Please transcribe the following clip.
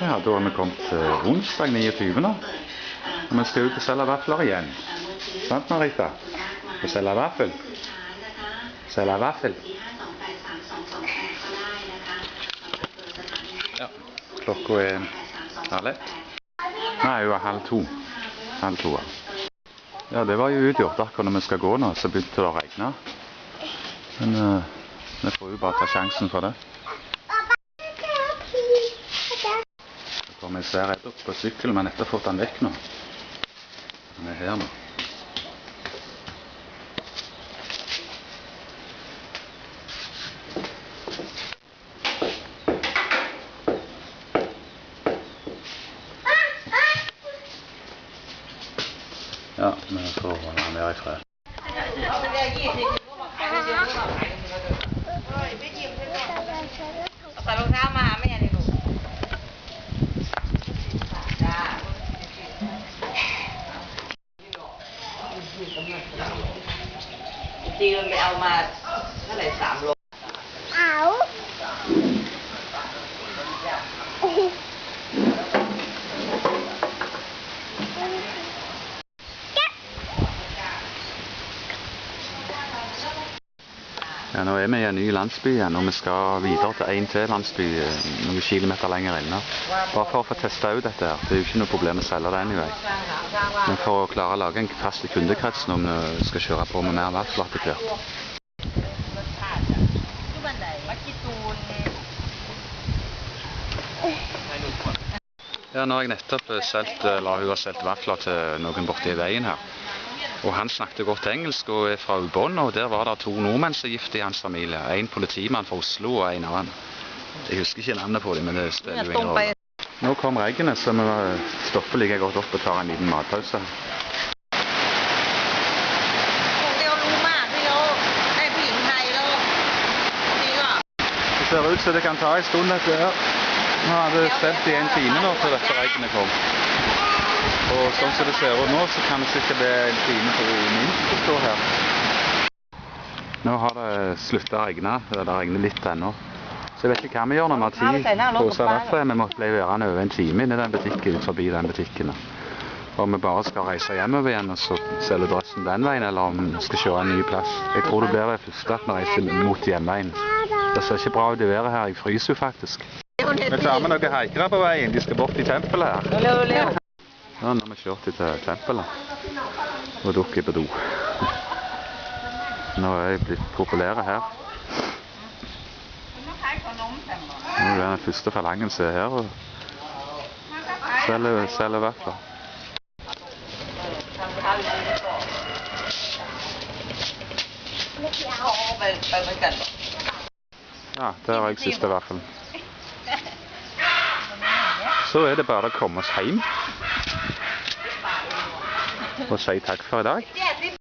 Ja, da har vi kommet til onsdag 29. Og vi skal ut og selge vafler igjen. Sant, Marita? Og selge vaffel. Selge vaffel. Ja, klokka er 1:30. Nei, jo 1:30. 1:30. Ja, det var jo utgjort akkurat når vi skal gå nå, så begynte det å regne. Men vi får jo bare ta sjansen for det. Så kommer jeg svært redd opp på sykkelen, men etter fått han vekk nå. Han er her nå. Ja, vi får han være i fred. Ja, nå er vi i en ny landsby igjen, og vi skal videre til en til landsby noen kilometer lenger inne. Bare for å få testet ut dette her. Det er jo ikke noe problem å selge det anyway. Men for å klare å lage en fast kundekrets når vi skal kjøre på med mer vafler etter hvert. Ja, nå har jeg nettopp hun har solgt vafler til noen borte i veien her. Og han snakket godt engelsk og er fra Ubon, og der var det 2 nordmenn som gifte i hans familie. En politimann fra Oslo og en annen. Jeg husker ikke navnet på dem, men det spiller jo ingen rolle. Nå kom regnet, så vi stopper like godt opp og tar en liten matpause. Det ser ut som det kan ta en stund dette her. Nå hadde det stelt i 1 time nå før dette regnet kom. Og sånn som det ser ut nå, så kan det sikkert bli 1 time på minst å stå her. Nå har det sluttet å regne. Det regner litt ennå. Så jeg vet ikke hva vi gjør når vi har tid på seg vafler. Vi måtte bli værende over 1 time inni den butikken, forbi den butikken. Om vi bare skal reise hjemover igjen og så selge dressen den veien, eller om vi skal kjøre en ny plass. Jeg tror det blir det første at vi reiser mot hjemveien. Det ser ikke bra ut i været her. Jeg fryser jo faktisk. Vi tar med noen haikere på veien. De skal bort i tempelet her. Ja, nå har vi kjørt til tempelet og dukket på do. Nå er jeg blitt populær her. Nå er det den første falangen som er her og selger vafler. Ja, der har jeg siste vaffelen. Så er det bare å komme oss hjem og si takk for i dag.